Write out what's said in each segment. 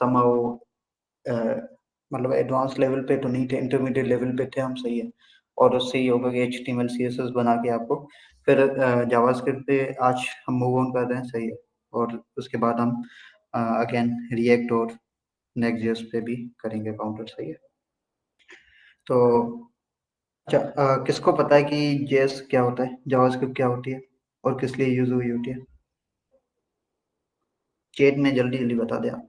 Somehow मतलब advance level पे तो नहीं थे, इंटरमीडिएट लेवल पे थे हम, सही है। और उससे ये होगा कि HTML CSS बना के आपको फिर जावास्क्रिप्ट पे आज हम मूव ऑन कर रहे हैं, सही है। और उसके बाद हम अगेन रिएक्ट और नेक्स्ट.js पे भी करेंगे काउंटर, सही है। तो अच्छा, किसको पता है कि जेएस क्या होता है, जावास्क्रिप्ट क्या होती है और किस लिए यूज हुई होती है? चैट में जल्दी जल्दी बता दे आप।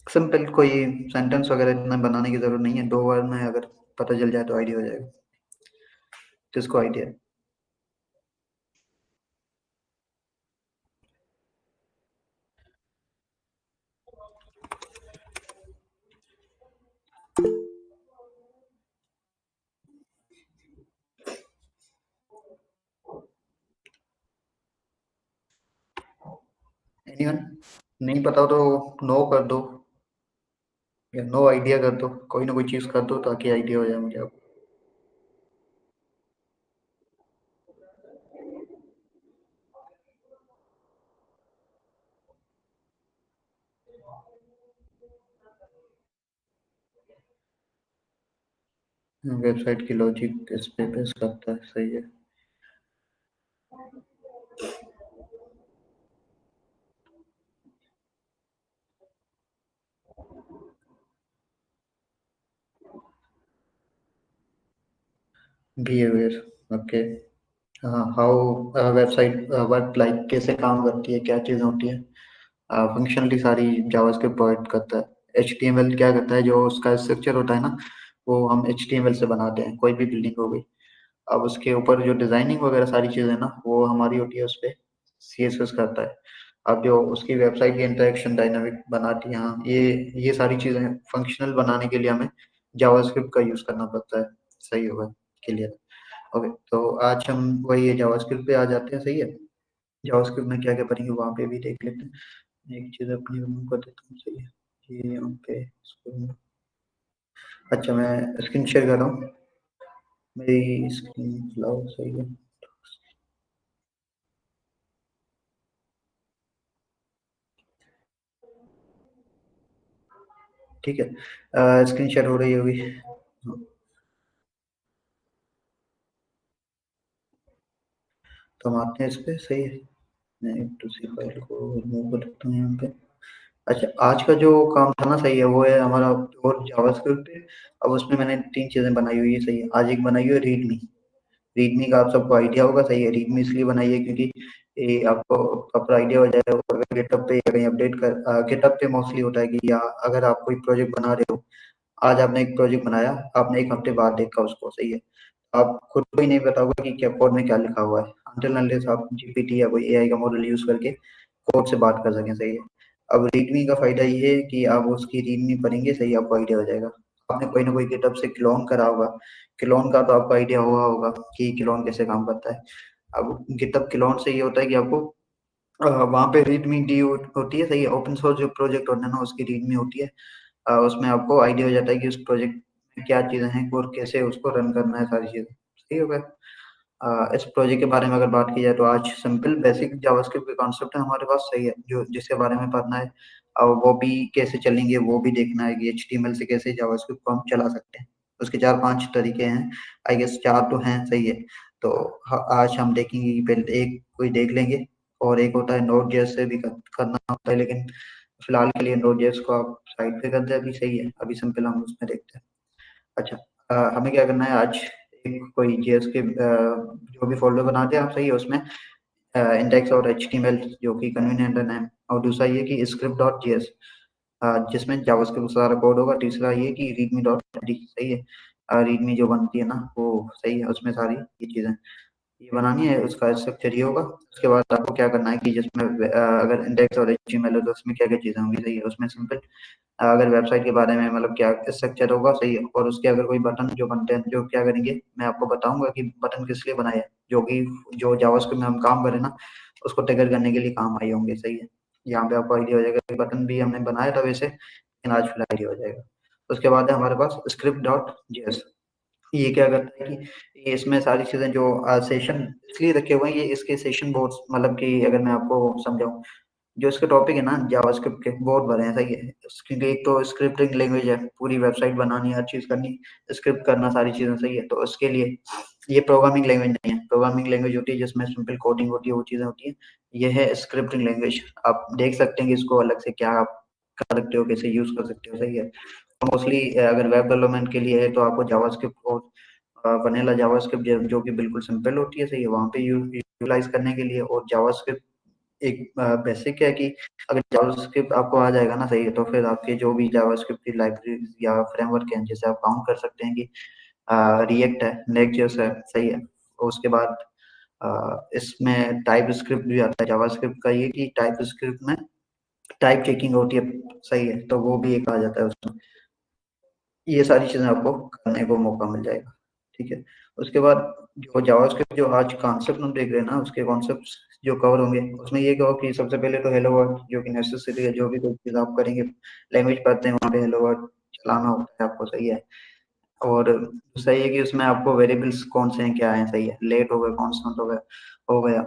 सिंपल, कोई सेंटेंस वगैरह इतना बनाने की जरूरत नहीं है, 2 वर्ड में अगर पता चल जाए तो आइडिया हो जाएगा। किसको आइडिया है? एनीवन? नहीं पता तो नो कर दो, या नो आइडिया कर दो, कोई ना कोई चीज कर दो ताकि आइडिया हो जाए मुझे अब। वेबसाइट की लॉजिक इस पे बेस करता है, सही है। Behaviour, okay. हाँ, हाउ वेबसाइट वर्क, लाइक कैसे काम करती है, क्या चीज़ होती है। फंक्शनली सारी जावास्क्रिप्ट प्रोवाइड करता है। HTML क्या करता है, जो उसका स्ट्रक्चर होता है ना, वो हम HTML से बनाते हैं, कोई भी बिल्डिंग हो गई। अब उसके ऊपर जो डिजाइनिंग वगैरह सारी चीजें ना, वो हमारी होती है, उस पे CSS करता है। अब जो उसकी वेबसाइट की इंटरेक्शन डायनामिक बनाती है, हाँ, ये सारी चीजें फंक्शनल बनाने के लिए हमें जावास्क्रिप्ट का यूज करना पड़ता है, सही होगा, क्लियर। ओके, तो आज हम वही जावास्क्रिप्ट पे आ जाते हैं, सही है। जावास्क्रिप्ट में क्या क्या करेंगे वहां पे भी देख लेते हैं। एक चीज अपनी रिमूव कर देता हूँ, सही है। ये यहाँ पे अच्छा, मैं स्क्रीन शेयर कर रहा हूँ, मेरी स्क्रीन लाओ, सही है। ठीक है, स्क्रीन शेयर हो रही होगी। तो हम आते हैं इस पे, सही है। मैं एक दूसरी फाइल को रिमूव कर देता हूँ यहाँ पे। अच्छा, आज का जो काम था ना, सही है, वो है हमारा और जावास्क्रिप्ट पे। अब उसमें मैंने 3 चीजें बनाई हुई है, सही है। आज एक बनाई हुई है रीडमी। रीडमी का आप सबको आइडिया होगा, सही है। रीडमी इसलिए बनाई है क्योंकि ये आपको प्रॉपर आइडिया हो जाएगा, अगर गिटहब पे या कहीं अपडेट कर, गिटहब पे मोस्टली होता है कि, या अगर आप कोई प्रोजेक्ट बना रहे हो, आज आपने एक प्रोजेक्ट बनाया, आपने 1 हफ्ते बाद देखा उसको, सही है। आप खुद को ही नहीं पता होगा कि क्या कोड में क्या लिखा हुआ है, अनटिल अनलेस आप GPT या कोई AI का मॉडल यूज करके कोड से बात कर सकें, सही है। अब रीडमी का फायदा ये है कि आप उसकी रीडमी पढ़ेंगे, सही, आपको आइडिया हो जाएगा। आपने कोई ना कोई गिटहब से क्लोन करा होगा, क्लोन का तो आपको आइडिया हुआ होगा कि क्लोन कैसे काम करता है। अब गिटहब क्लोन से ये होता है कि आपको वहाँ पे रीडमी डी होती है, सही है। ओपन सोर्स जो प्रोजेक्ट होता है ना, उसकी रीडमी होती है। उसमें आपको आइडिया हो जाता है कि उस प्रोजेक्ट में क्या चीजें हैं और कैसे उसको रन करना है, सारी चीजें, सही हो गया। इस प्रोजेक्ट के बारे में अगर बात की जाए तो आज सिंपल बेसिक जावास्क्रिप्ट के कॉन्सेप्ट है हमारे पास, सही है, जो जिसके बारे में पढ़ना है। और वो भी कैसे चलेंगे वो भी देखना है कि HTML से कैसे जावास्क्रिप्ट को हम चला सकते हैं। उसके 4-5 तरीके हैं, आई गेस 4 तो हैं, सही है। तो आज हम देखेंगे कि पहले एक कोई देख लेंगे, और एक होता है नोड.js से भी करना होता है, लेकिन फिलहाल के लिए नोड.js को आप साइड पे कर दे अभी, सही है। अभी सिंपल हम उसमें देखते हैं। अच्छा, हमें क्या करना है आज, एक कोई जेएस के जो भी फोल्डर बनाते हैं आप, सही है, उसमें इंडेक्स और HTML जो कि कन्वीनियंट है नेम, और दूसरा ये कि script.js जिसमें जावास्क्रिप्ट का सारा कोड होगा। तीसरा ये कि readme.md, सही है। रीडमी जो बनती है ना, वो सही है, उसमें सारी ये चीजें ये बनानी है, उसका स्ट्रक्चर ये होगा। उसके बाद आपको क्या करना है कि जिसमें अगर इंडेक्स और HTML है तो उसमें क्या क्या चीजें होंगी, सही है। उसमें सिंपल अगर वेबसाइट के बारे में मतलब क्या स्ट्रक्चर होगा, सही है। और उसके अगर कोई बटन जो बनते हैं, जो क्या करेंगे, मैं आपको बताऊंगा कि बटन किस लिए बनाए हैं, जो कि जो जावास्क्रिप्ट में हम काम करें ना, उसको ट्रिगर करने के लिए काम आए होंगे, सही है। यहाँ पे आपको आइडिया हो जाएगा कि बटन भी हमने बनाया था वैसे, लेकिन आज फिलहाल आइडिया हो जाएगा। उसके बाद है हमारे पास script.js। ये क्या करता है कि ये इसमें सारी चीजें जो सेशन इसलिए रखे हुए हैं, ये इसके सेशन बोर्ड्स, मतलब कि अगर मैं आपको समझाऊं, जो इसके टॉपिक है ना जावास्क्रिप्ट के बहुत बड़े हैं, सही है। क्योंकि एक तो स्क्रिप्टिंग लैंग्वेज है, पूरी वेबसाइट बनानी, हर चीज करनी, स्क्रिप्ट करना, सारी चीजें, सही है। तो उसके लिए ये प्रोग्रामिंग लैंग्वेज नहीं है। प्रोग्रामिंग लैंग्वेज होती है जिसमें सिंपल कोडिंग होती है, वो चीजें होती है। ये है स्क्रिप्टिंग लैंग्वेज। आप देख सकते हैं कि इसको अलग से क्या आप कर सकते हो, कैसे यूज कर सकते हो, सही है। मोस्टली अगर वेब डेवलपमेंट के लिए है तो आपको जावास्क्रिप्ट और वनीला जावास्क्रिप्ट जो कि बिल्कुल सिंपल होती है, सही है, वहाँ पे यूटिलाइज करने के लिए। और जावास्क्रिप्ट एक बेसिक है कि अगर जावास्क्रिप्ट आपको आ जाएगा ना, सही है, तो फिर आपके जो भी जावास्क्रिप्ट की लाइब्रेरीज या फ्रेमवर्क हैं, जैसे आप काउंट कर सकते हैं कि रिएक्ट है, नेक्स्ट है, सही है। और उसके बाद इसमें टाइप स्क्रिप्ट भी आता है जावास्क्रिप्ट का, ये कि टाइप स्क्रिप्ट में टाइप चेकिंग होती है, सही है, तो वो भी एक आ जाता है उसमें। ये सारी चीजें आपको करने को मौका मिल जाएगा, ठीक है। उसके बाद जो जावास्क्रिप्ट जो आज कॉन्सेप्ट हम देख रहे हैं ना, उसके कॉन्सेप्ट जो कवर होंगे, उसमें ये कहो कि सबसे पहले तो हेलो वर्ल्ड, जो कि नेसेसरी है, जो भी कोई चीज आप करेंगे, लैंग्वेज पढ़ते हैं, वहाँ पे हेलो वर्ल्ड चलाना होता है आपको, सही है। और सही है कि उसमें आपको वेरिएबल्स कौन से हैं, क्या है, सही है, लेट हो गया, कॉन्स्टेंट हो गया।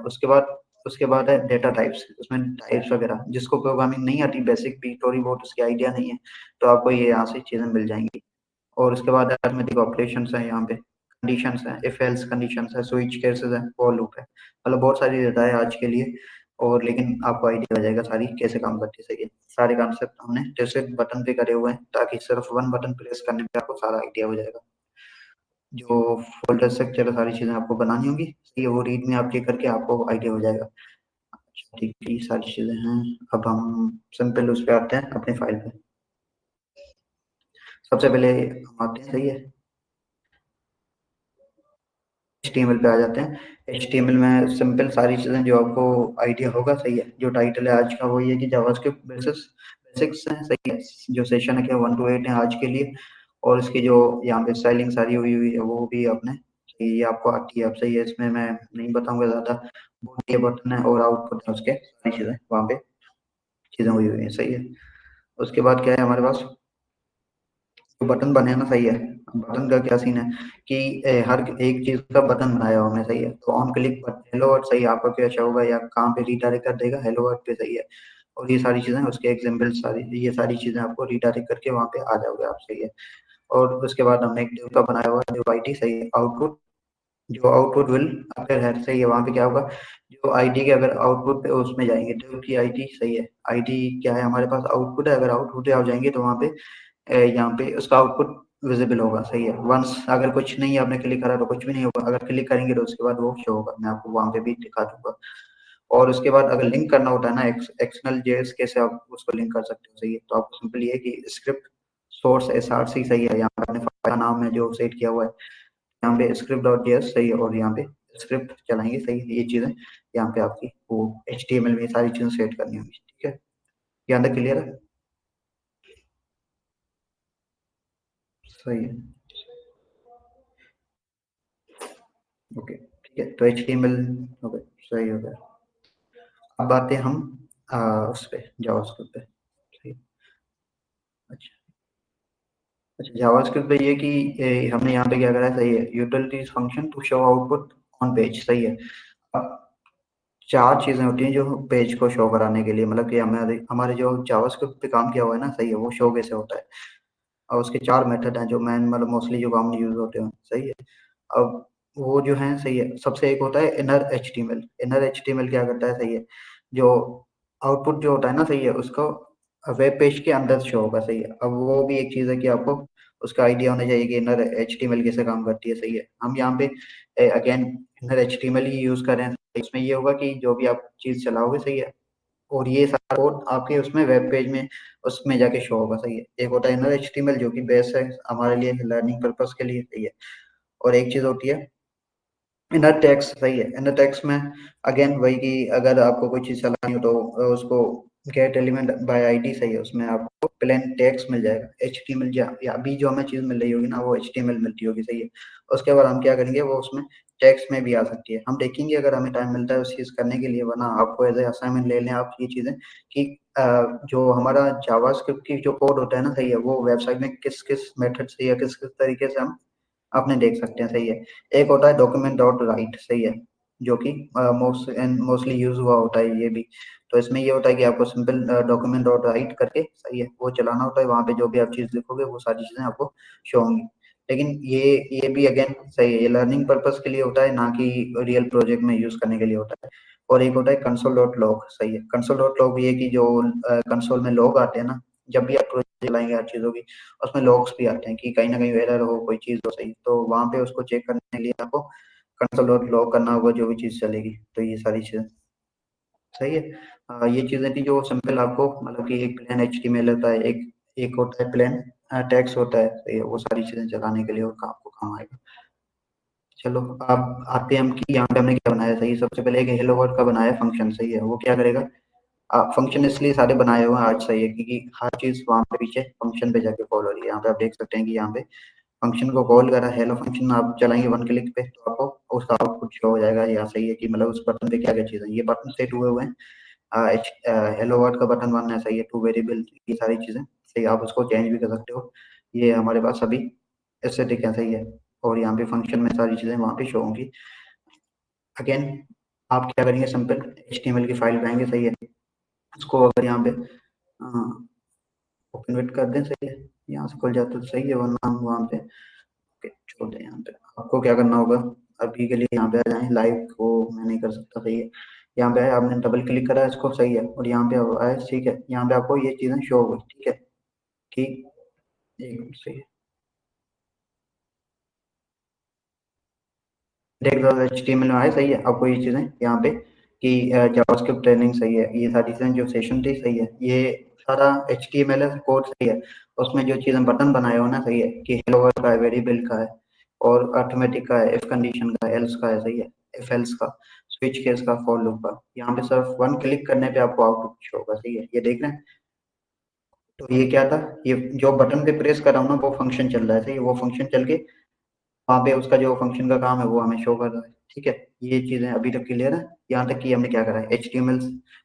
उसके बाद है डेटा टाइप्स, उसमें टाइप्स वगैरह, जिसको प्रोग्रामिंग नहीं आती, बेसिक भी थोड़ी बहुत उसकी आइडिया नहीं है, तो आपको ये यहाँ से चीजें मिल जाएंगी। और उसके बाद अरिथमेटिक ऑपरेशंस हैं, यहाँ पे कंडीशंस हैं, इफ एल्स कंडीशंस है, स्विच केसेस है, फॉर लूप है, मतलब बहुत सारी डेटा है आज के लिए। और लेकिन आपको आइडिया हो जाएगा सारी कैसे काम करती है, सही है। सारे कॉन्सेप्ट हमने जैसे बटन पे करे हुए हैं, ताकि सिर्फ वन बटन प्रेस करने पे आपको सारा आइडिया हो जाएगा। जो फोल्डर स्ट्रक्चर सारी चीजें आपको बनानी होगी, सही है, वो रीड में आप चेक करके आपको आइडिया हो जाएगा। अच्छा, ठीक है, ये सारी चीजें हैं। अब हम सिंपल उस पे आते हैं, अपनी फाइल पे। सबसे पहले हम आते हैं, सही है, HTML पे आ जाते हैं। HTML में सिंपल सारी चीजें जो आपको आइडिया होगा, सही है। जो टाइटल है आज का वो ये है कि जावास्क्रिप्ट बेसिक्स हैं, सही है। जो सेशन है 1 to 8 है आज के लिए। और इसकी जो यहाँ पे स्टाइलिंग सारी हुई हुई है, वो भी आपने, सही है, ये आपको आती है, अब सही है, इसमें मैं नहीं बताऊंगा ज्यादा। ये बटन है और आउटपुट है, उसके सारी चीजें वहाँ पे चीजें हुई हुई है, सही है। उसके बाद क्या है हमारे पास, तो बटन बने हैं ना, सही है। बटन का क्या सीन है कि हर एक चीज का बटन बनाया हुआ है, सही है। तो ऑन क्लिक हेलो वर्ड, सही है, आपका क्या शो होगा या कहाँ पे रिडायरेक्ट कर देगा, हेलो वर्ड पे, सही है। और ये सारी चीजें उसके एग्जाम्पल, सारी ये सारी चीजें आपको रिडायरेक्ट करके वहाँ पे आ जाओगे आप, सही है। और उसके बाद हमने एक div का बनाया हुआ है, div ID, सही है। आउटपुट, जो आउटपुट विल अगर है, सही है, वहाँ पे क्या होगा, जो आईडी के अगर आउटपुट पे उसमें जाएंगे, div की आईडी, सही है। आईडी क्या है हमारे पास, आउटपुट है, अगर आउटपुट आ जाएंगे तो वहाँ पे यहाँ पे उसका आउटपुट विजिबल होगा, सही है। वंस अगर कुछ नहीं आपने क्लिक करा तो कुछ भी नहीं होगा, अगर क्लिक करेंगे तो उसके बाद वो शो होगा, मैं आपको वहां पे भी दिखा दूंगा। और उसके बाद अगर लिंक करना होता है ना, एक्सटर्नल जेएस कैसे आप उसको लिंक कर सकते हो, सही है। तो आपको सिंपल ये है कि स्क्रिप्ट सोर्स SRC, सही है, यहाँ पे अपने फाइल का नाम है जो सेट किया हुआ है, यहाँ पे स्क्रिप्ट डॉट जेएस, सही है, और यहाँ पे स्क्रिप्ट चलाएंगे, सही है। ये चीजें यहाँ पे आपकी वो HTML में सारी चीजें सेट करनी होगी, ठीक है। यहाँ तक क्लियर है, सही है, ओके, ठीक है। तो HTML हो गया, सही हो गया। अब आते हैं हम उस पे जावास्क्रिप्ट पे, सही। अच्छा, अच्छा, जावास्क्रिप्ट पे ये कि हमने यहाँ पे क्या करा है, सही है, utilities function to show output on page, सही है। अब चार चीजें होती हैं जो पेज को शो कराने के लिए, मतलब कि हमारे हमारे जो जावास्क्रिप्ट पे काम किया हुआ है ना, सही है, वो शो कैसे होता है। और उसके चार मेथड हैं जो मैन मतलब मोस्टली जो कॉमन यूज होते हैं, सही है। अब वो जो है, सही है, सबसे एक होता है इनर HTML। इनर HTML क्या करता है, सही है, जो आउटपुट जो होता है ना, सही है, उसको वेब पेज के अंदर शो होगा, सही है। अब वो भी एक चीज है कि आपको उसका आइडिया होना चाहिए कि इनर HTML कैसे काम करती है, सही है। हम यहाँ पे अगेन इनर HTML ही यूज कर रहे हैं। इसमें ये होगा कि जो भी आप चीज चलाओगे, सही है, और ये सारा कोड आपके उसमें वेब पेज में उसमें जाके शो होगा, सही है। एक होता है इनर HTML जो कि बेस्ट है हमारे लिए लर्निंग पर्पस के लिए, सही है। और एक चीज होती है इनर टेक्स्ट, सही है। इनर टेक्स्ट में अगेन वही कि अगर आपको कोई चीज चलानी हो तो उसको गेट एलिमेंट बाय आईडी, सही है, उसमें आपको प्लेन टेक्स्ट मिल जाएगा, HTML या अभी जो हमें चीज मिल रही होगी ना, वो HTML मिलती होगी, सही है। उसके बाद हम क्या करेंगे, वो उसमें टेक्स्ट में भी आ सकती है, हम देखेंगे अगर हमें टाइम मिलता है उस चीज करने के लिए, वरना आपको एज ए असाइनमेंट ले लें आप ये चीजें कि जो हमारा जावास्क्रिप्ट की जो कोड होता है ना, सही है, वो वेबसाइट में किस किस मेथड से या किस किस तरीके से हम अपने देख सकते हैं, सही है। एक होता है डॉक्यूमेंट डॉट राइट, सही है। जो कि मोस्टली यूज हुआ होता है ये भी। तो इसमें ये होता है कि आपको सिंपल डॉक्यूमेंट डॉट राइट करके सही है वो चलाना होता है, वहाँ पे जो भी आप चीज़ लिखोगे वो सारी चीज़ें आपको शो होंगी। लेकिन ये भी अगेन सही है, ये लर्निंग पर्पस के लिए होता है, ना कि रियल प्रोजेक्ट में यूज करने के लिए होता है। और एक होता है कंसोल डॉट लॉग, सही है। कंसोल डॉट लॉग ये कि जो कंसोल में लॉग आते हैं ना, जब भी आप प्रोजेक्ट चलाएंगे हर चीज़ों की, उसमें लॉग्स भी आते हैं कि कहीं ना कहीं एरर हो, कोई चीज़ हो सही, तो वहाँ पे उसको चेक करने के लिए आपको कंसोल डॉट लॉग करना होगा, जो भी चीज़ चलेगी। तो ये सारी चीज़ें सही है। ये चीज़ें थी जो सिंपल आपको, मतलब कि एक प्लेन एचटीएमएल होता है, एक एक होता है प्लेन टेक्स्ट होता है, सही है, वो सारी चीज़ें चलाने के लिए और काम को काम आएगा। चलो आप आते हैं हम कि यहाँ पे हमने क्या बनाया, सही है। सबसे पहले एक हेलो वर्ड का बनाया फंक्शन, सही है। वो क्या करेगा, फंक्शन इसलिए सारे बनाए हुए हैं आज, सही है, क्योंकि हर चीज़ वहाँ पे पीछे फंक्शन पे जाके कॉल हो रही है। यहाँ पे आप देख सकते हैं कि यहाँ पे फंक्शन को कॉल करा, हेलो फंक्शन आप चलाएंगे वन क्लिक पे तो आपको उसका आउटपुट शो हो जाएगा। यहाँ सही है कि मतलब उस बटन पे क्या क्या चीज़ है, ये बटन सेट हुए हुए हैं। हेलो वर्ड का बटन वन है, सही है, टू वेरिएबल, ये सारी चीज़ें सही है, आप उसको चेंज भी कर सकते हो। ये हमारे पास अभी एस्थेटिक है, सही है। और यहाँ पे फंक्शन में सारी चीज़ें वहाँ पे शो होंगी। अगेन आप क्या करेंगे, सिंपल एचटीएमएल की फाइल बनाएंगे, सही है। उसको अगर यहाँ पे ओपन वेट कर दें, सही है, यहाँ से खुल जाता तो सही है, वरना हम वहाँ पे ओके छोड़ दें। यहाँ पे आपको क्या करना होगा, अभी के लिए यहाँ पे आ जाए, लाइव को मैं नहीं कर सकता, सही है। यहाँ पे आए, आपने डबल क्लिक करा इसको, सही है, और यहाँ पे आए, ठीक है। यहाँ पे आपको ये चीज़ें शो हो गई, ठीक है, ठीक, एक मिनट, सही है। देख लो एचटीएमएल में आए, सही है, आपको ये चीज़ें यहाँ पे कि जावास्क्रिप्ट ट्रेनिंग, सही है, ये सारी चीज़ें जो सेशन थी, सही है, ये सारा एचटीएमएल है कोड, सही है। उसमें जो चीज़ें बटन बनाए हो ना, सही है, कि हेलो वर्ल्ड का है, वेरिएबल का है, और अर्थमेटिक का है, इफ कंडीशन का, एल्स का है, सही है, इफ एल्स का, स्विच केस का, फॉर लूप का। यहाँ पे सिर्फ वन क्लिक करने पे आपको आउटपुट शो होगा, सही है, ये देख रहे हैं। तो ये क्या था, ये जो बटन पे प्रेस कर रहा हूँ ना, वो फंक्शन चल रहा है, सही है, वो फंक्शन चल के वहाँ पे उसका जो फंक्शन का काम है वो हमें शो कर रहा है, ठीक है। ये चीजें अभी तक क्लियर है। यहाँ तक कि हमने क्या करा है, एचटीएमएल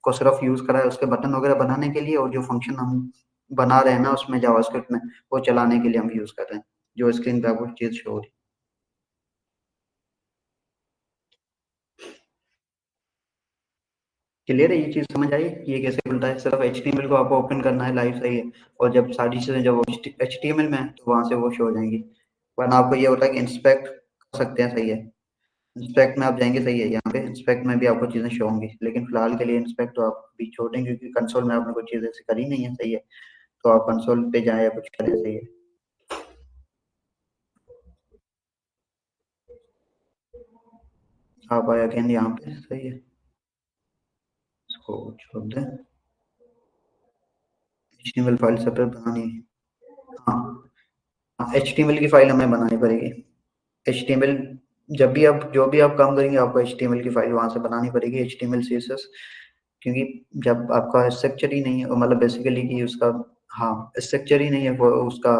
को सिर्फ यूज करा है उसके बटन वगैरह बनाने के लिए, और जो फंक्शन हम बना रहे हैं ना उसमें जावास्क्रिप्ट में, वो चलाने के लिए हम यूज कर रहे हैं, जो स्क्रीन पे आपको चीज शो हो रही है। क्लियर है, ये चीज समझ आई, ये कैसे खुलता है। सिर्फ एचटीएमएल को आपको ओपन करना है लाइव, सही है, और जब सारी चीजें जब एचटीएमएल में है तो वहां से वो शो हो जाएंगी। वरना आपको ये होता है कि इंस्पेक्ट कर सकते हैं, सही है, इंस्पेक्ट में आप जाएंगे, सही है, यहाँ पे इंस्पेक्ट में भी आपको चीजें शो होंगी, लेकिन फिलहाल के लिए इंस्पेक्ट तो आप भी छोड़ देंगे, क्योंकि कंसोल में आपने कोई चीज ऐसी करी नहीं है, सही है। तो आप कंसोल पे जाए या कुछ करें, सही है। आप आए अगेन यहाँ पे, सही है, इसको छोड़ दें। एचटीएमएल फाइल सेपरेट बनानी है, हाँ, एचटीएमएल की फाइल हमें बनानी पड़ेगी। एचटीएमएल जब भी आप जो भी आप काम करेंगे, आपको एचटीएमएल की फाइल वहां से बनानी पड़ेगी, एचटीएमएल सीएसएस, क्योंकि जब आपका स्ट्रक्चर ही नहीं है, मतलब बेसिकली कि उसका, हाँ, स्ट्रक्चर ही नहीं है वो उसका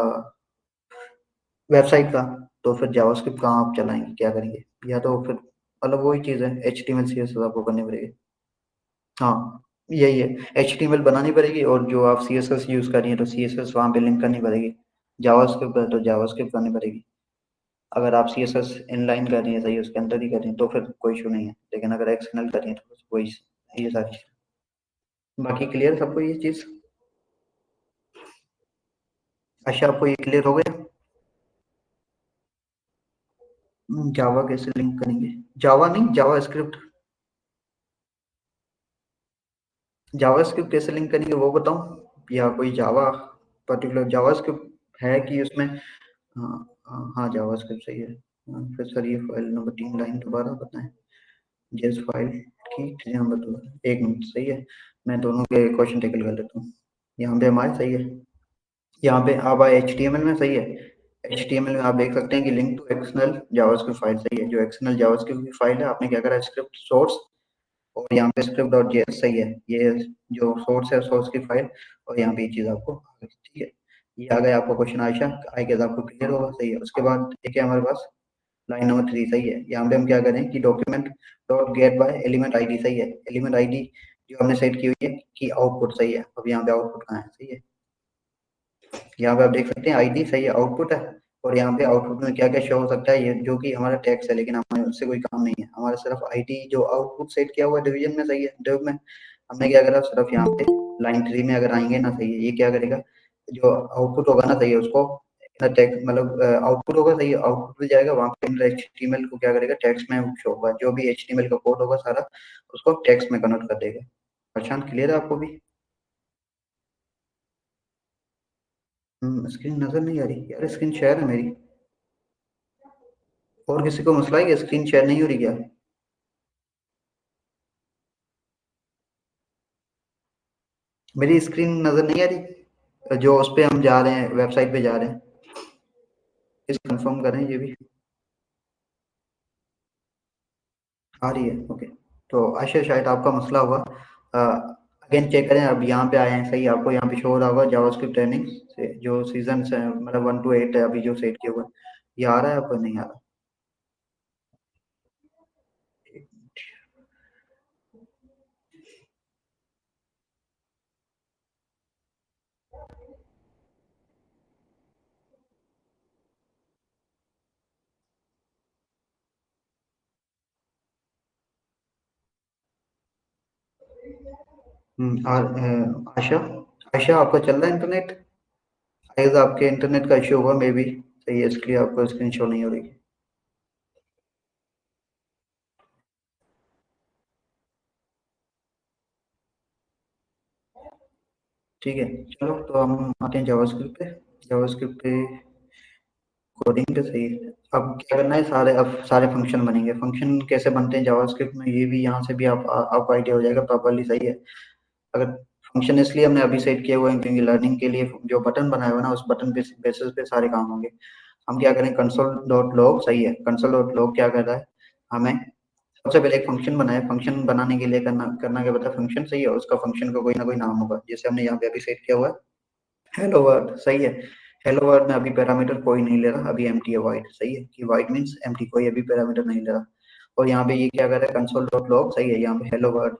वेबसाइट का, तो फिर जावास्क्रिप्ट कहाँ आप चलाएंगे, क्या करेंगे, या तो फिर मतलब वही चीज़ है, H T M L C S S आपको करनी पड़ेगी। हाँ, यही है, एच टी एम एल बनानी पड़ेगी, और जो आप सी एस एस यूज़ कर रही है तो सी एस एस वहाँ पे लिंक करनी पड़ेगी। जावास्क्रिप्ट है तो जावास्क्रिप्ट करनी पड़ेगी। अगर आप सी एस एस इनलाइन कर रही है, सही, उसके अंदर ही कर रही है, तो फिर कोई इशू नहीं है, लेकिन अगर एक्सटर्नल कर रही है तो बस वही, ये सारी चीज़। बाकी क्लियर सबको ये चीज़। अच्छा, आपको ये क्लियर हो गया। जावा कैसे लिंक करेंगे, जावा नहीं, जावा स्क्रिप्ट, जावास्क्रिप्ट कैसे लिंक करेंगे वो बताऊं, या कोई जावा पर्टिकुलर जावास्क्रिप्ट है कि उसमें। हाँ, हाँ जावास्क्रिप्ट सही है। फिर सर ये फाइल नंबर 3 लाइन दोबारा बताएं, जिस फाइल की थ्री नंबर 2, एक मिनट, सही है, मैं दोनों के क्वेश्चन टेकल कर लेता हूँ। यहाँ पे हमारे सही है, यहाँ पे आप आए एच टी एम एल में, सही है। एच टी एम एल में आप देख सकते हैं कि link to external JavaScript file, सही है, जो एक्सटर्नल जावास्क्रिप्ट की फाइल है, आपने क्या करा, स्क्रिप्ट सोर्स, और यहाँ पे स्क्रिप्ट डॉट जेएस, सही है, ये जो सोर्स है, सोर्स की फाइल, और यहाँ पे ये चीज आपको आ गई, ठीक है। ये आ गया आपका क्वेश्चन, आयशा आई गेस आपको क्लियर होगा, सही है। उसके बाद एक है हमारे पास लाइन नंबर 3, सही है। यहाँ पे हम क्या करें कि document dot get by element ID, सही है, एलिमेंट आईडी जो हमने सेट की हुई है कि आउटपुट, सही है। अब यहाँ पे आउटपुट कहाँ है, सही है, यहाँ पे आप देख सकते हैं आईडी, सही है, आउटपुट है, और यहाँ पे आउटपुट में क्या क्या शो हो सकता है, ये जो कि हमारा टेक्स्ट है, लेकिन हमें उससे कोई काम नहीं है, हमारा सिर्फ आईटी जो आउटपुट सेट किया हुआ है डिवीजन में, सही है, डिव में हमने क्या करा, सिर्फ यहाँ पे लाइन 3 में अगर आएंगे ना, सही है, ये क्या करेगा, जो आउटपुट होगा ना, सही है, उसको टेक्स्ट मतलब आउटपुट होगा, सही है, आउटपुट पे जाएगा, वहाँ पे एचटीएमएल को क्या करेगा, टेक्स्ट में शो होगा, जो भी एचटीएमएल का कोड होगा सारा, उसको टेक्स्ट में कन्वर्ट कर देगा। पहचान क्लियर है आपको भी? स्क्रीन नजर नहीं आ रही यार, स्क्रीन शेयर है मेरी। और किसी को मसला है कि स्क्रीन शेयर नहीं हो रही क्या? मेरी स्क्रीन नजर नहीं आ रही जो उस पे हम जा रहे हैं, वेबसाइट पे जा रहे हैं, इस कंफर्म करें ये भी। आ रही है, ओके। तो आशा शायद आपका मसला हुआ, अगेन चेक करें, अब यहाँ पे आए हैं, सही, आपको यहाँ पे शो हो रहा होगा जावास्क्रिप्ट ट्रेनिंग से जो सीजन है, मतलब 1 to 8 है अभी जो सेट किया हुआ है, ये आ रहा है आपको, नहीं आ रहा? और आशा, आशा आपका चल रहा है इंटरनेट? शायद आपके इंटरनेट का इश्यू होगा, मे बी, सही है, इसलिए आपको स्क्रीन शो नहीं हो रही। ठीक है, चलो तो हम आते हैं जावास्क्रिप्ट पे। जावास्क्रिप्ट पे कोडिंग पे, सही है। अब क्या करना है, सारे अब सारे फंक्शन बनेंगे। फंक्शन कैसे बनते हैं जावास्क्रिप्ट में, ये भी यहाँ से भी आपको आइडिया हो जाएगा प्रॉपर्ली, सही है। अगर फंक्शन इसलिए हमने अभी सेट किया हुआ है क्योंकि लर्निंग के लिए जो बटन बनाया हुआ है ना, उस बटन पे बेसिस पे सारे काम होंगे। हम क्या करें, कंसोल डॉट लॉग, सही है, कंसोल डॉट लॉग क्या कर रहा है, हमें सबसे पहले एक फंक्शन बनाया, फंक्शन बनाने के लिए करना करना क्या पता, फंक्शन, सही है, उसका फंक्शन का कोई ना कोई नाम होगा, जैसे हमने यहाँ पे अभी सेट किया हुआ है हेलो वर्ड, सही है। हेलो वर्ड में अभी पैरामीटर कोई नहीं ले रहा, अभी एम्प्टी है वाइड, सही है, कि वाइड मींस एम्प्टी, कोई अभी पैरामीटर नहीं ले रहा। और यहाँ पे ये क्या कर रहा है, कंसोल डॉट लॉग, सही है, यहाँ पे हेलो वर्ड,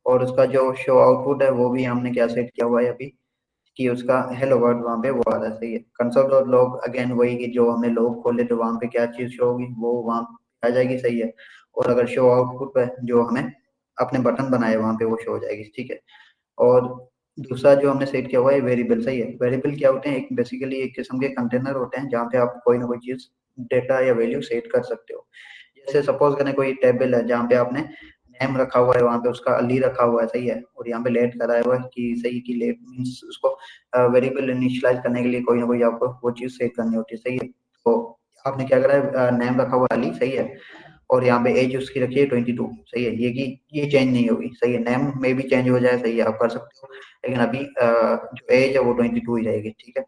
और उसका जो शो आउटपुट है वो भी हमने क्या सेट किया हुआ है अभी, कि उसका हेलो वर्ड वहाँ पे वो आ रहा है, सही है। कंसोल डॉट लॉग अगेन वही, कि जो हमने लॉग खोले तो वहाँ पे क्या चीज शो होगी, वो वहाँ पे आ जाएगी, सही है। और अगर शो आउटपुट पे जो हमें अपने बटन बनाए वहाँ पे वो शो हो जाएगी, ठीक है। और दूसरा जो हमने सेट किया हुआ है वेरिएबल, सही है। वेरिएबल क्या होते हैं, एक बेसिकली एक किस्म के कंटेनर होते हैं जहाँ पे आप कोई ना कोई चीज, डेटा या वैल्यू सेट कर सकते हो। जैसे सपोज करें कोई टेबल है जहाँ पे आपने नेम रखा हुआ है, वहाँ पे उसका अली रखा हुआ है, सही है, और यहाँ पे लेट कराया हुआ है, कि सही, कि लेट मीन्स उसको वेरिएबल इनिशियलाइज करने के लिए कोई ना कोई आपको वो चीज सेट करनी होती है, सही है। तो आपने क्या करा है, नेम रखा हुआ है अली, सही है, और यहाँ पे एज उसकी रखी है 22, सही है, ये कि ये चेंज नहीं होगी, सही है, नेम में भी चेंज हो जाए, सही है, आप कर सकते हो, लेकिन अभी जो एज है वो 22 ही रहेगी, ठीक है।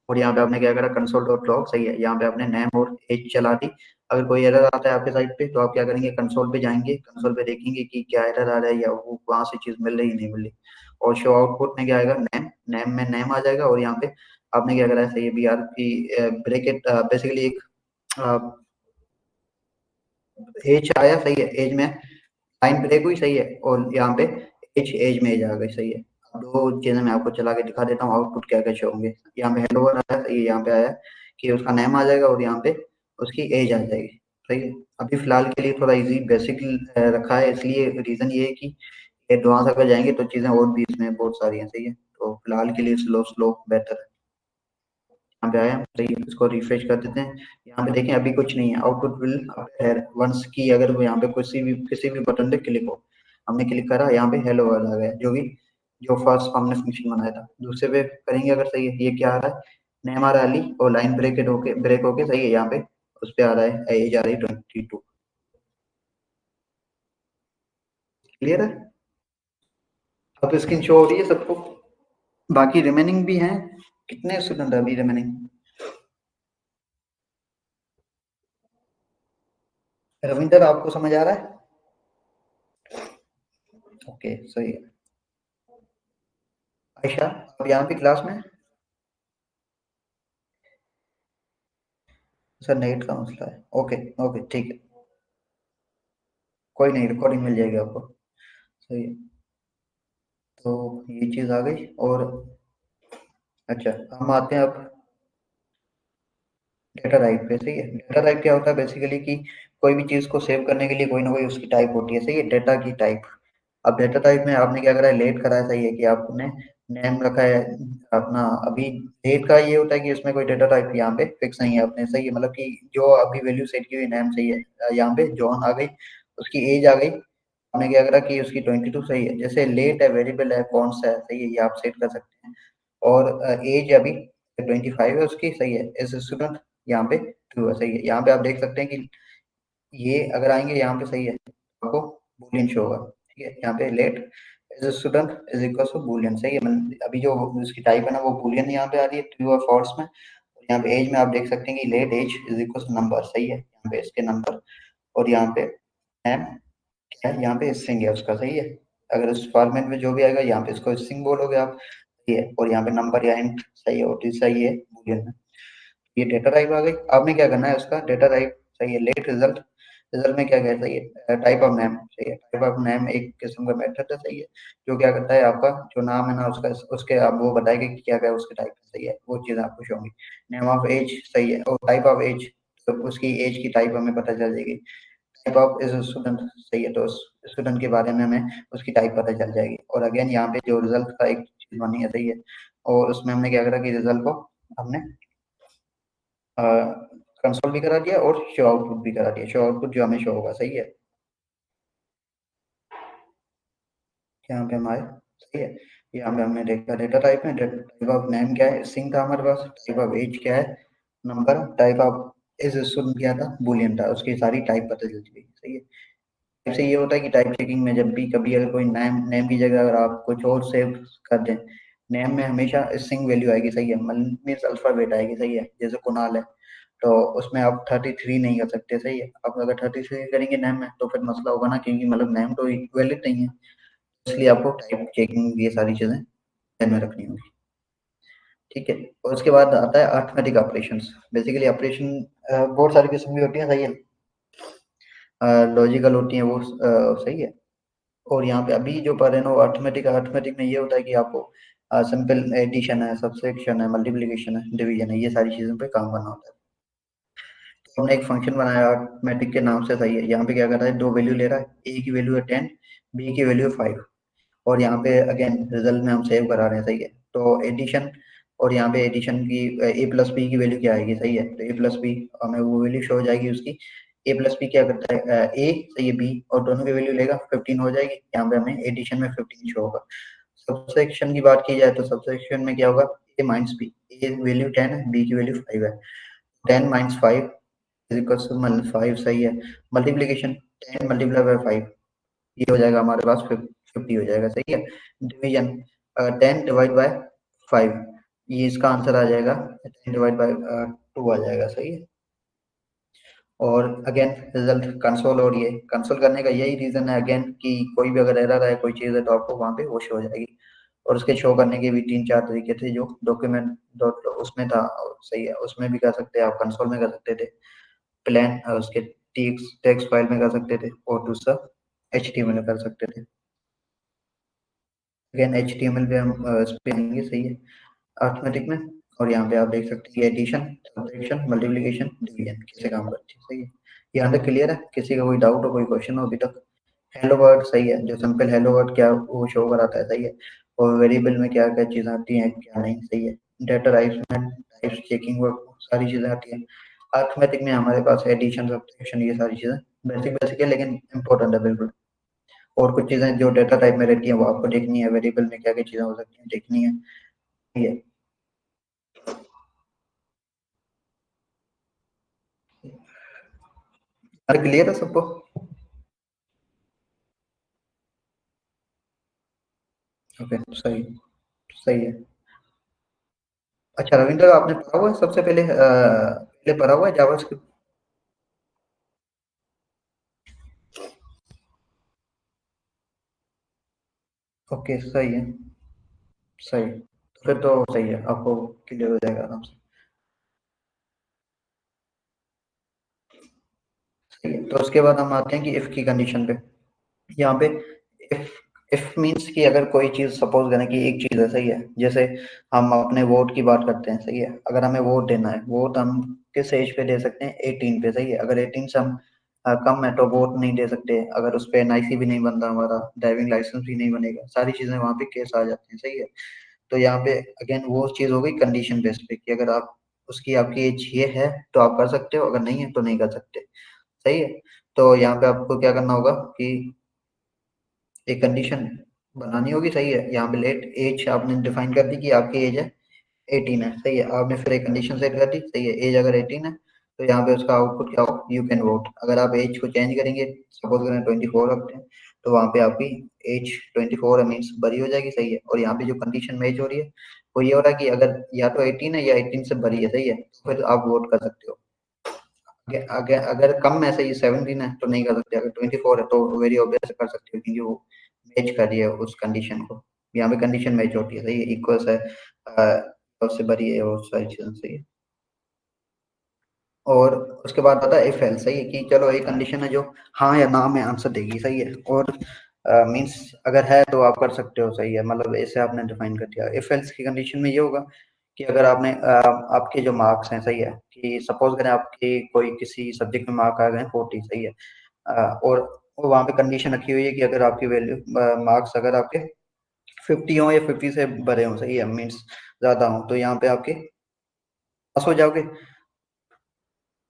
और यहाँ पे आपने क्या करा, कंसोल डॉट लॉग, सही है, यहाँ पे आपने नेम और एज चला दी। अगर कोई एरर आता है आपके साइड पे तो आप क्या करेंगे, कंसोल पे जाएंगे, कंसोल पे देखेंगे कि क्या एरर आ रहा है या वो वहां से चीज मिल रही है नहीं मिल रही। और शो आउटपुट में क्या आएगा, नेम, नेम में नेम आ जाएगा, और यहाँ पे आपने क्या करा है, सही है, बी आर की ब्रैकेट, बेसिकली एक एज आया, सही है, एज में लाइन ब्रेक हुई, सही है, और यहाँ पे एज एज में एज आ गई, सही है। अब दो चीजें मैं आपको चला के दिखा देता हूँ आउटपुट क्या क्या शो होंगे। यहाँ पे हेलो वर्ड आया, सही है, यहाँ पे आया कि उसका नेम आ जाएगा और यहाँ पे उसकी एज आ जाएगी, सही है। अभी फिलहाल के लिए थोड़ा इजी बेसिक रखा है, इसलिए रीजन ये है कि एडवांस अगर जाएंगे तो चीजें और भी इसमें बहुत सारी हैं, सही है, तो फिलहाल के लिए स्लो स्लो बेहतर है। यहाँ पे आया, सही है, इसको रिफ्रेश कर देते हैं। यहाँ पे देखें अभी कुछ नहीं है, आउटपुट विल अपेयर वंस की, अगर वो यहाँ पे किसी भी बटन पे क्लिक हो, हमने क्लिक करा, यहाँ पे हेलो वर्ड आ गया, जो भी जो फर्स्ट हमने फंक्शन बनाया था। दूसरे पे करेंगे अगर, सही है, ये क्या आ रहा है, नेम आ रहा है अली, और लाइन ब्रेक होके, सही है, यहाँ पे उस पे आ रहा है एज आ रही 22। क्लियर है? अब स्क्रीन शो हो रही है सबको? बाकी रिमेनिंग भी हैं, कितने स्टूडेंट है अभी रिमेनिंग? रविंदर आपको समझ आ रहा है? ओके, सही है। आयशा, अब यहाँ पे क्लास में? सर नेट का मसला है, ओके, ओके, ठीक है, कोई नहीं, रिकॉर्डिंग मिल जाएगी आपको, सही है। तो ये चीज़ आ गई, और अच्छा, हम आते हैं अब डेटा टाइप पे, सही है। डेटा टाइप क्या होता है बेसिकली कि कोई भी चीज को सेव करने के लिए कोई ना कोई उसकी टाइप होती है, सही है, डेटा की टाइप। अब डेटा टाइप में आपने क्या करा है, लेट करा है, सही है, कि आपने नेम रखा है अपना। अभी लेट का ये होता है कि उसमें कोई डेटा टाइप यहाँ पे फिक्स नहीं है अपने, सही है, मतलब कि जो अभी वैल्यू सेट की हुई नेम, सही है, यहाँ पे जॉन आ गई, उसकी एज आ गई, आपने क्या करा कि उसकी 22 सही है। जैसे लेट है, वेरिएबल है, कौन सा है, सही है, ये आप सेट कर सकते हैं। और एज अभी 25 है उसकी, सही है, एज स्टूडेंट यहाँ पे 2 है, सही है। यहाँ पे आप देख सकते हैं कि ये अगर आएंगे यहाँ पे, सही है, आपको बूलियन शो होगा, ठीक है, यहाँ पे let age student is equal to boolean, सही है। अभी जो उसकी टाइप है ना वो बूलियन यहाँ पे आ रही है ट्रू और फॉल्स में। और यहाँ पे एज में आप देख सकते हैं कि let age is equal to number, सही है, यहाँ पे इसके नंबर। और यहाँ पे एम क्या है, यहाँ पे स्ट्रिंग है उसका, सही है। अगर उस फॉर्मेट में जो भी आएगा यहाँ पे इसको स्ट्रिंग बोलोगे आप, सही है। और यहाँ पे नंबर या इंट, सही है, और सही है बूलियन में। ये डेटा टाइप आ गई। आपने क्या करना है उसका डेटा टाइप, सही है, लेट रिजल्ट। रिजल्ट में क्या क्या सही है, टाइप ऑफ नेम, सही है, टाइप ऑफ नेम एक किस्म का मेथड है, सही है, जो क्या करता है आपका जो नाम है ना उसका, उसके आप वो बताएगा कि क्या क्या उसके टाइप है, सही है, वो चीज़ आपको शो होंगी। नेम ऑफ एज, सही है, और टाइप ऑफ एज, तो उसकी एज की टाइप हमें पता चल जाएगी। टाइप ऑफ इज स्टूडेंट, सही है, तो स्टूडेंट के बारे में हमें उसकी टाइप पता चल जाएगी। और अगेन यहाँ पे जो रिजल्ट का एक चीज बनी है, सही है, और उसमें हमने क्या करा कि रिजल्ट को हमने कंसोल भी करा दिया और शो आउटपुट भी करा दिया, शो आउटपुट जो हमें शो होगा, सही है, यहाँ पे हमारे, सही है। यहाँ पे हमने देखा डेटा टाइप में टाइप ऑफ नेम क्या है, स्ट्रिंग था हमारे पास, टाइप ऑफ एज क्या है, number, type of is student क्या था, बूलियन था, उसकी सारी टाइप पता चलती गई, सही है। इससे ये होता है कि टाइप चेकिंग में जब भी कभी अगर कोई नेम नेम की जगह अगर आप कुछ और सेव कर दें, नेम में हमेशा स्ट्रिंग वैल्यू आएगी, सही है, मीन्स अल्फाबेट आएगी, सही है। जैसे कुणाल है तो उसमें आप 33 नहीं कर सकते, सही है। आप अगर 33 करेंगे नेम में तो फिर मसला होगा ना, क्योंकि मतलब नेम तो वैलिड नहीं है, इसलिए आपको टाइप चेकिंग ये सारी चीजें ध्यान में रखनी होगी, ठीक है। और उसके बाद आता है अरिथमेटिक ऑपरेशंस। बेसिकली ऑपरेशन बहुत सारी किस्म की होती है, सही है, लॉजिकल होती है वो, सही है। और यहाँ पे अभी जो पढ़ रहे हैं वो अरिथमेटिक, अरिथमेटिक में ये होता है कि आपको सिंपल एडिशन है, सब्सट्रैक्शन है, मल्टीप्लिकेशन है, डिवीजन है, ये सारी चीजों पे काम करना होता है। तो हमने एक फंक्शन बनाया अरिथमेटिक के नाम से, सही है। यहाँ पे क्या कर रहा है, दो वैल्यू ले रहा है, ए की वैल्यू है 10, बी की वैल्यू है 5। और यहाँ पे अगेन रिजल्ट में हम सेव करा रहे हैं, सही है, तो एडिशन। और यहाँ पे एडिशन की ए प्लस बी की वैल्यू क्या आएगी, सही है, तो ए प्लस बी हमें वो वैल्यू शो हो जाएगी उसकी। ए प्लस बी क्या करता है, ए, सही है, बी, और दोनों की वैल्यू लेगा 15 हो जाएगी। यहाँ पे हमें एडिशन में 15 शो होगा। सबसेक्शन की बात की जाए तो सबसेक्शन में क्या होगा, ए माइनस बी, ए वैल्यू 10 है, बी की वैल्यू 5 है, 10 माइनस 5 इज इक्वल टू 5, सही है। मल्टीप्लीकेशन 10 मल्टीप्लाई बाय 5, ये हो जाएगा हमारे पास 50 हो जाएगा, सही है। डिवीजन 10 डिवाइड बाय 5, ये इसका आंसर आ जाएगा, 10 डिवाइड बाय 2 आ जाएगा, सही है। और अगेन रिजल्ट कंसोल, और ये कंसोल करने का यही रीजन है अगेन कि कोई भी अगर एरर है कोई चीज़ है तो आपको वहाँ पे वो शो हो जाएगी। और उसके शो करने के भी 3-4 तरीके थे, जो डॉक्यूमेंट डॉट उसमें था, सही है, उसमें भी कर सकते हैं आप, कंसोल में कर सकते थे, प्लान उसके टेक्स्ट फाइल में कर सकते थे, और दूसरा एचटीएमएल में कर सकते थे। अगेन एचटीएमएल पे हम इस पे आएंगे, सही है, अरिथमेटिक में। और यहाँ पे आप देख सकते हैं एडिशन, सब्ट्रैक्शन, मल्टीप्लिकेशन, डिवीजन कैसे काम करती है, सही है। यहाँ तक क्लियर है? किसी का कोई डाउट हो, कोई क्वेश्चन हो अभी तक? हेलो वर्ड, सही है, जो सिंपल हेलो वर्ड क्या वो शो कराता है, सही है। और वेरिएबल में क्या क्या चीजें आती हैं क्या नहीं, सही है। डेटा टाइप्स में टाइप्स चेकिंग वर्क सारी चीजें आती हैं। अरिथमेटिक में हमारे पास एडिशन, सब्ट्रैक्शन, ये सारी चीजें बेसिक बेसिक है, लेकिन इंपॉर्टेंट है बिल्कुल। और कुछ चीजें जो डेटा टाइप में रहती है वो आपको देखनी है, वेरिएबल में क्या क्या चीजें हो सकती हैं देखनी है, ठीक है। अरे क्लियर है सबको? ओके, सही, सही है। अच्छा रविंद्र, आपने पढ़ा हुआ है सबसे पहले, पहले पढ़ा हुआ है जावास्क्रिप्ट? ओके, सही है, सही, फिर तो सही है, आपको क्लियर हो जाएगा आराम से, सही है। तो उसके बाद हम आते हैं कि इफ की कंडीशन पे। यहाँ पे इफ, इफ मीन्स कि अगर कोई चीज सपोज करें कि एक चीज है, सही है, जैसे हम अपने वोट की बात करते हैं, सही है, अगर हमें वोट देना है, वोट हम किस एज पे दे सकते हैं? 18 पे, सही है। अगर 18 से हम कम है तो वोट नहीं दे सकते। अगर उस पे एनआईसी भी नहीं बनता हमारा, ड्राइविंग लाइसेंस भी नहीं बनेगा, सारी चीजें वहाँ पे केस आ जाते हैं, सही है। तो यहाँ पे अगेन वो चीज हो गई कंडीशन बेस पे कि अगर आप उसकी आपकी एज ये है तो आप कर सकते हो, अगर नहीं है तो नहीं कर सकते, सही है। तो यहाँ पे आपको क्या करना होगा कि एक कंडीशन बनानी होगी, सही है। यहाँ पे लेट एज आपने डिफाइन कर दी कि आपकी एज है 18 है, सही है। आपने फिर एक कंडीशन सेट कर दी, सही है। एज अगर 18 है तो यहाँ पे उसका आउटपुट क्या हो? You can vote. अगर आप एज को चेंज करेंगे, सपोज करें 24 रखते हैं, तो वहाँ पे आपकी एज 24 है मीन्स बड़ी हो जाएगी, सही है। और यहाँ पे जो कंडीशन मैच हो रही है वो ये हो रहा है कि अगर या तो 18 है या 18 से बड़ी है, सही है, तो फिर आप वोट कर सकते हो। अगर कम में से ये 17 है तो नहीं कर सकते। अगर 24 है तो वेरी ऑब्वियस कर सकते हो, क्योंकि वो मैच कर रही है उस कंडीशन को। यहाँ पे कंडीशन मैच होती है, सही है। इक्वल्स है, उससे बड़ी है, वो सारी चीजें, सही है। और उसके बाद आता है इफ एल्स, सही है। कि चलो एक कंडीशन है जो हाँ या ना में आंसर देगी, सही है। और मींस अगर है तो आप कर सकते हो, सही है। मतलब ऐसे आपने डिफाइन कर दिया। इफ एल्स की कंडीशन में ये होगा कि अगर आपने आपके जो मार्क्स हैं, सही है, कि सपोज करें आपके कोई किसी सब्जेक्ट में मार्क आ गए 40, सही है। और वहाँ पे कंडीशन रखी हुई है कि अगर आपकी वैल्यू मार्क्स अगर आपके 50 हो या 50 से बड़े हो, सही है, मीन्स ज्यादा हो, तो यहाँ पे आपके पास हो जाओगे।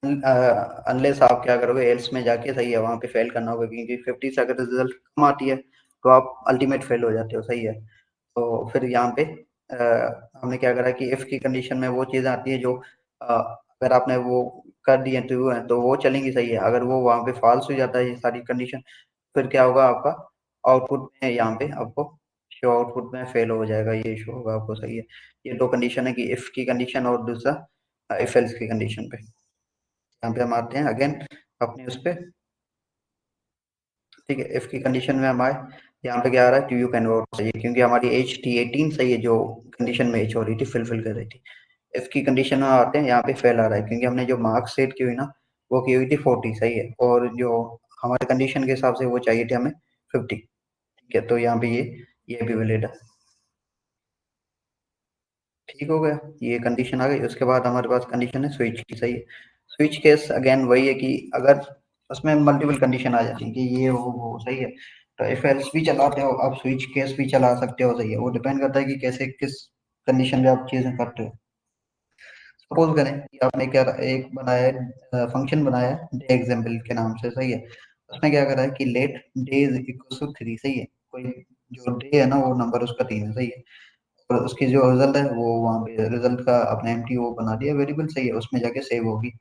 अनलेस आप क्या करोगे, एल्स में जाके, सही है, वहां पे फेल करना होगा, क्योंकि 50 से अगर रिजल्ट कम आती है तो आप अल्टीमेट फेल हो जाते हो, सही है। तो फिर यहाँ पे हमने क्या करा कि इफ की कंडीशन में वो चीजें आती है जो अगर आपने वो कर दी इंटरव्यू है तो वो चलेंगी, सही है। अगर वो वहां पे फॉल्स हो जाता है ये सारी कंडीशन, फिर क्या होगा आपका आउटपुट में, यहाँ पे आपको शो आउटपुट में फेल हो जाएगा, ये शो होगा आपको, सही है। ये दो कंडीशन है कि इफ की कंडीशन और दूसरा इफ एल्स की कंडीशन पे। यहाँ पे हम आते हैं अगेन अपने उस पे, ठीक है। इफ की कंडीशन में हम आए, यहाँ पे क्या आ रहा है कि यू कैन वोट, सही है, क्योंकि हमारी एज थी 18, सही है, जो कंडीशन में एज हो रही थी, फिलफिल कर रही थी। इफ की कंडीशन में आते हैं, यहाँ पे फेल आ रहा है, क्योंकि हमने जो मार्क्स सेट की हुई ना, वो की हुई थी 40, सही है। और जो हमारे कंडीशन के हिसाब से वो चाहिए थे हमें 50, ठीक है। तो यहाँ पे ये भी वैलिड है, ठीक हो गया। ये कंडीशन आ गई। उसके बाद हमारे पास कंडीशन है स्विच की, सही है। स्विच केस अगेन वही है कि अगर उसमें मल्टीपल कंडीशन आ जाती है कि ये हो वो, सही है, तो इफ एल्स भी चलाते हो आप, स्विच केस भी चला सकते हो, सही है। वो डिपेंड करता है कि कैसे किस कंडीशन में आप चीजें करते हो। सपोज करें कि आपने क्या एक बनाया है, फंक्शन बनाया है डे एग्जाम्पल के नाम से, सही है। उसमें क्या करा है कि let day is equal to 3, सही है। कोई जो डे है ना वो नंबर उसका 3 है, सही है। और उसकी जो रिजल्ट है वो वहाँ पे रिजल्ट का अपने एम्प्टी वो बना दिया वेरिएबल, सही है, उसमें जाके सेव होगी।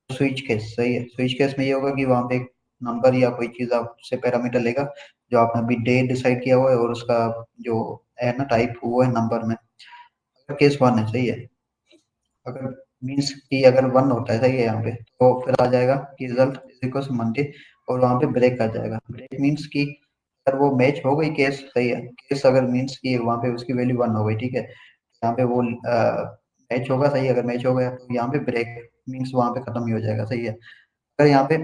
स्विच केस, सही है। स्विच केस में ये होगा कि वहाँ पे एक नंबर या कोई चीज आपसे पैरामीटर लेगा जो आपने अभी डे डिसाइड किया हुआ है, और उसका जो है ना टाइप वो है नंबर में। अगर केस वन है, सही है, अगर मीन्स कि अगर वन होता है, सही है, यहाँ पे तो फिर आ जाएगा कि result is equal to Monday, और वहाँ पे ब्रेक आ जाएगा। ब्रेक मीन्स कि अगर वो मैच हो गई केस, सही है, केस अगर मीन्स कि वहाँ पे उसकी वैल्यू वन हो गई, ठीक है, यहाँ पे वो मैच होगा, सही है। अगर मैच हो गया तो यहाँ पे ब्रेक मीन्स वहाँ पे खत्म ही हो जाएगा, सही है। अगर यहाँ पे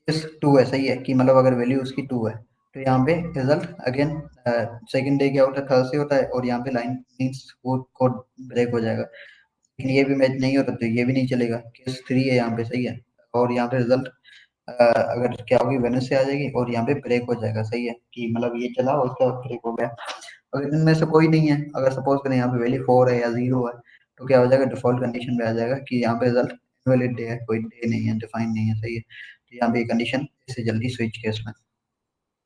केस टू है, सही है, कि मतलब अगर वैल्यू उसकी टू है, तो यहाँ पे रिजल्ट अगेन सेकंड डे क्या होता है, थर्सडे होता है, और यहाँ पे लाइन मीन्स वो कोड ब्रेक हो जाएगा। लेकिन ये भी मैच नहीं होता तो ये भी नहीं चलेगा। केस थ्री है यहाँ पे, सही है। और यहाँ पे रिजल्ट अगर क्या होगी, वेडनेसडे आ जाएगी, और यहाँ पे ब्रेक हो जाएगा, सही है, कि मतलब ये चला और उसका ब्रेक हो गया। अगर इनमें से कोई नहीं है, अगर सपोज करें यहाँ पे वैल्यू 4 है या 0 है, तो क्या हो जाएगा, डिफॉल्ट कंडीशन पे आ जाएगा कि यहाँ पे रिजल्ट इनवैलिड डे है, कोई डे नहीं है, डिफाइन नहीं है, सही है। तो यहाँ पे ये कंडीशन इससे जल्दी स्विच केस में।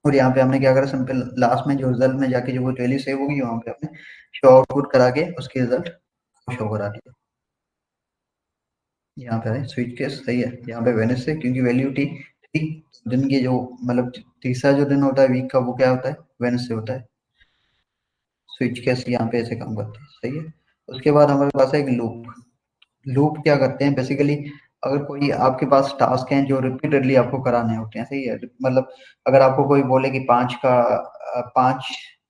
और यहाँ पे हमने क्या करा, सिंपल लास्ट में जो रिजल्ट में जाके जो वो वैल्यू सेव होगी वहाँ पे हमने शो आउटपुट करा के उसके रिजल्ट शो करा दिया। यहाँ पे है स्विच केस, सही है। यहाँ पे वेडनेसडे क्योंकि वैल्यू थी 3, दिन की जो मतलब तीसरा जो दिन होता है वीक का, वो क्या होता है, वेडनेसडे होता है। स्विच केस यहाँ पे ऐसे काम करते हैं, सही है। उसके बाद हमारे पास है एक लूप। लूप क्या करते हैं बेसिकली, अगर कोई आपके पास टास्क हैं जो रिपीटेडली आपको कराने होते हैं, सही है। मतलब अगर आपको कोई बोले कि पांच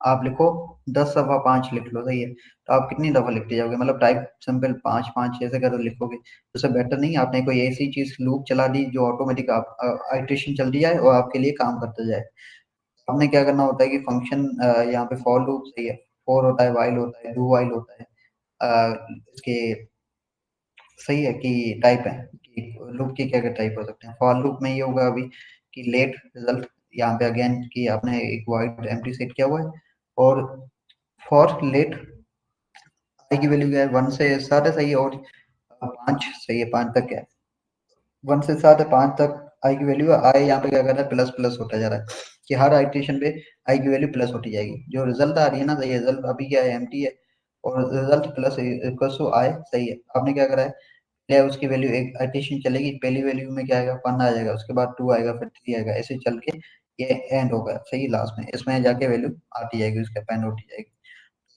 आप लिखो, 10 दफा 5 लिख लो, सही है, तो आप कितनी दफा लिखते जाओगे, मतलब टाइप सिंपल 5 5 ऐसे कर लिखोगे, तो उससे बेटर नहीं आपने कोई ऐसी चीज लूप चला दी जो ऑटोमेटिक आप आइट्रेशन चलती जाए और आपके लिए काम करता जाए। आपने क्या करना होता है कि फंक्शन यहाँ पे फॉर लूप, सही है, फॉर होता है, वाइल होता है, डू वाइल होता है, इसके सही है कि टाइप है कि लूप के क्या क्या टाइप हो सकते हैं। फॉर लूप में ये होगा अभी कि लेट रिजल्ट, यहाँ पे अगेन कि आपने एक वॉइड एम्प्टी सेट किया हुआ है, और फॉर लेट आई की वैल्यू क्या है, 1 से स्टार्ट है, सही है, और 5 सही है, 5 तक क्या है, 1 से 7 है, 5 तक आई की वैल्यू है। आई यहाँ पे क्या कर रहा है, प्लस प्लस होता जा रहा है कि हर आइट्रेशन पे आई की वैल्यू प्लस होती जाएगी। जो रिजल्ट आ रही है ना, सही है, रिजल्ट अभी क्या है, एम्प्टी है, और रिजल्ट प्लस इक्वल्स टू आई, सही है। आपने क्या करा है, पहले उसकी वैल्यू एक एडिशन चलेगी, पहली वैल्यू में क्या आएगा, 1 आ जाएगा, उसके बाद 2 आएगा, फिर 3 आएगा, ऐसे चल के ये एंड होगा, सही है, लास्ट में इसमें जाके वैल्यू आती जाएगी, उसके पेंड होती जाएगी।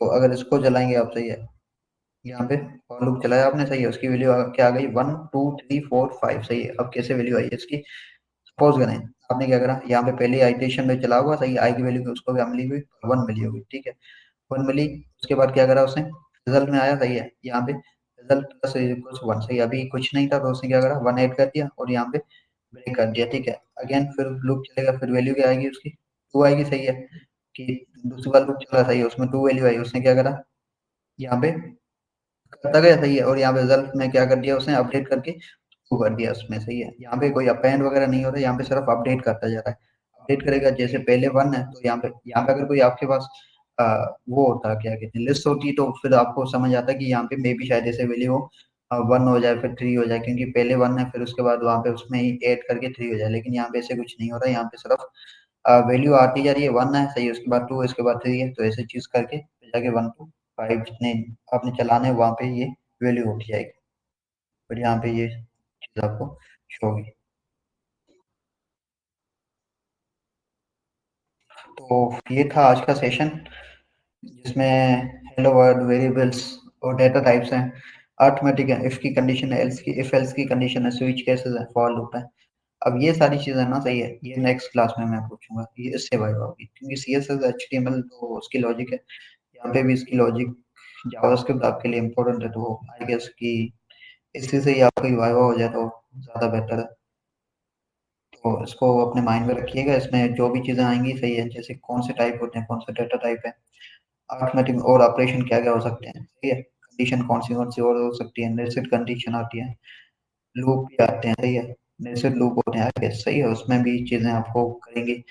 तो अगर इसको चलाएंगे आप, सही है, यहाँ पे फॉर लूप चलाया आपने, सही है, उसकी वैल्यू क्या आ गई, 1 2 3 4 5, सही है। अब कैसे वैल्यू आई है इसकी, सपोज करें आपने क्या करा, यहाँ पे पहले आइटेशन में चला हुआ, सही है, आई की वैल्यू उसको क्या मिली हुई, 1 मिली होगी, ठीक है, 1 मिली। उसके बाद क्या करा उसने, रिजल्ट में आया, सही है, यहाँ पे रिजल्ट प्लस इक्वल्स 1, सही है, अभी कुछ नहीं था तो उसने क्या करा, 1 ऐड कर दिया और यहाँ पे ब्रेक कर दिया, ठीक है। अगेन फिर लूप चलेगा, फिर वैल्यू क्या आएगी उसकी, 2 आएगी, सही है, कि दूसरी बार लूप चला, सही है, उसमें 2 वैल्यू आई, उसने क्या करा, यहाँ पे करता गया, सही है, और यहाँ पे रिजल्ट में क्या कर दिया उसने, अपडेट करके टू कर दिया उसमें, सही है। यहाँ पे कोई अपेंड वगैरह नहीं हो रहा है, यहाँ पे सिर्फ अपडेट करता जा रहा है। अपडेट करेगा, जैसे पहले 1 है तो यहाँ पे अगर कोई आपके पास आ, वो होता, क्या कहते हैं, लिस्ट होती, तो फिर आपको समझ आता कि यहाँ पे मे भी शायद ऐसे वैल्यू हो, 1 हो जाए फिर 3 हो जाए, क्योंकि पहले 1 है, फिर उसके बाद वहाँ पे उसमें ही ऐड करके 3 हो जाए, लेकिन यहाँ पे ऐसे कुछ नहीं हो रहा है, यहाँ पे सिर्फ वैल्यू आती जा रही है, 1 है, सही है, उसके बाद 2 है, उसके बाद 3 है, तो ऐसे चीज करके फिर जाके 1 to 5 जितने आपने चलाने हैं वहाँ पे ये वैल्यू उठ जाएगी, फिर यहाँ पे ये चीज आपको शो होगी। तो ये था आज का सेशन, जिसमें हेलो वर्ल्ड, वेरिएबल्स और डेटा टाइप्स हैं, अरिथमेटिक है, इफ की कंडीशन है, एल्स की, इफ एल्स की कंडीशन है, स्विच केसेस है, फॉर लूप है। अब ये सारी चीजें ना, सही है, ये नेक्स्ट क्लास में मैं पूछूंगा, ये इससे वाइब होगी, क्योंकि सीएसएस एचटीएमएल तो उसकी लॉजिक है, यहाँ पे भी इसकी लॉजिक जावास्क्रिप्ट आपके लिए इम्पोर्टेंट है, तो आई गेस कि इसी से ही आपकी वाइवा हो जाए तो ज्यादा बेटर है। तो इसको अपने माइंड में रखिएगा, इसमें जो भी चीजें आएंगी, सही है, जैसे कौन से टाइप होते हैं, कौन से डेटा टाइप है, अरिथमेटिक और ऑपरेशन क्या क्या हो सकते हैं, सही है, कंडीशन कौन सी और हो सकती है, नेस्टेड कंडीशन आती है, लूप भी आते हैं, सही है, नेस्टेड लूप होते हैं, आगे सही है, उसमें भी चीजें आपको करेंगे।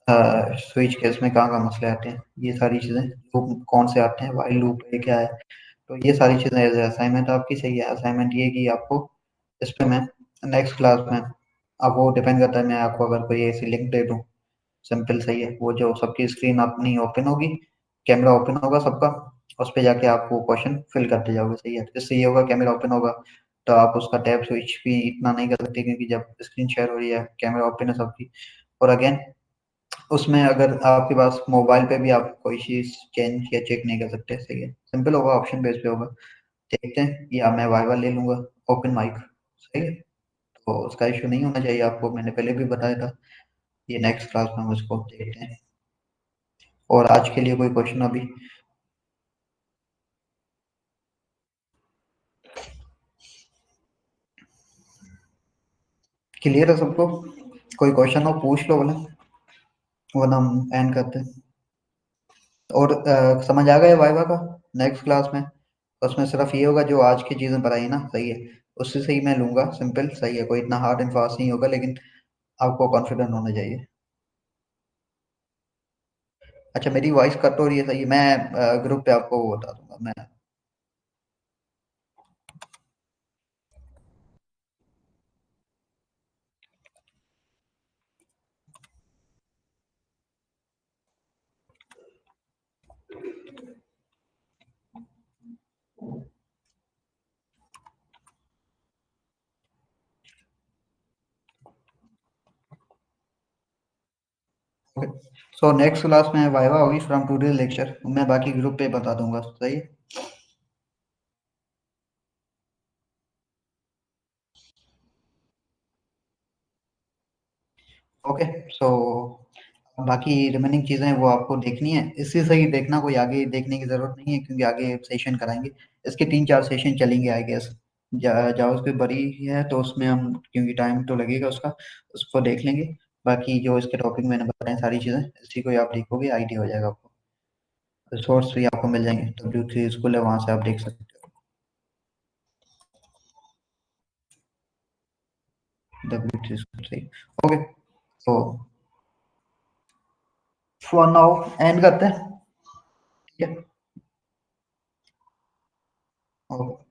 स्विच केस में कहाँ कहाँ मसले आते हैं, ये सारी चीजें, लूप कौन से आते हैं, वाइल लूप है क्या है, तो ये सारी चीजें एज असाइनमेंट आपकी, सही है। असाइनमेंट ये कि आपको इस पे मैं नेक्स्ट क्लास में, अब वो डिपेंड करता है, मैं आपको अगर कोई ऐसी लिंक दे दूँ, सिंपल, सही है, वो जो सबकी स्क्रीन अपनी ओपन होगी, कैमरा ओपन होगा सबका, उस पे जाके आप वो क्वेश्चन फिल करते जाओगे, सही है। इससे ये होगा, कैमरा ओपन होगा तो आप उसका टैब स्विच भी इतना नहीं कर सकते, क्योंकि जब स्क्रीन शेयर हो रही है, कैमरा ओपन है सबकी, और अगेन उसमें अगर आपके पास मोबाइल पे भी आप कोई चीज चेंज या चेक नहीं कर सकते, सही है, सिंपल होगा, ऑप्शन बेस पे होगा, देखते हैं, या मैं वाइवा ले लूंगा, ओपन माइक, सही है, तो उसका इशू नहीं होना चाहिए, आपको मैंने पहले भी बताया था। ये नेक्स्ट क्लास में हम उसको देखते हैं, और आज के लिए कोई क्वेश्चन अभी क्लियर है सबको, कोई क्वेश्चन हो पूछ लो बोले, वरना हम एंड करते हैं। और समझ आ गया वाइवा का, नेक्स्ट क्लास में उसमें सिर्फ ये होगा जो आज की चीजें पढ़ाई ना, सही है, उससे से ही मैं लूंगा, सिंपल, सही है, कोई इतना हार्ड एंड फास्ट नहीं होगा, लेकिन आपको कॉन्फिडेंट होना चाहिए। अच्छा, मेरी वॉइस कट हो रही है, सही है, मैं ग्रुप पे आपको वो बता दूंगा मैं। सो नेक्स्ट क्लास में वाइवा होगी फ्रॉम टुडे लेक्चर, मैं बाकी ग्रुप पे बता दूंगा, सही है। ओके, सो बाकी रिमेनिंग चीजें वो आपको देखनी है, इसी से ही देखना, कोई आगे देखने की जरूरत नहीं है, क्योंकि आगे सेशन कराएंगे, इसके 3 4 सेशन चलेंगे आई गेस। जावास्क्रिप्ट बड़ी है तो उसमें हम, क्योंकि टाइम तो लगेगा उसका, उसको देख लेंगे। बाकी जो इसके टॉपिक मैंने बताए सारी चीजें, इसी को ही आप देखोगे, आइडिया हो जाएगा आपको, रिसोर्स भी आपको मिल जाएंगे, W3 स्कूल है, वहां से आप देख सकते हो। W3 सही। ओके, तो फॉर नाउ एंड करते हैं, ठीक है। ओके।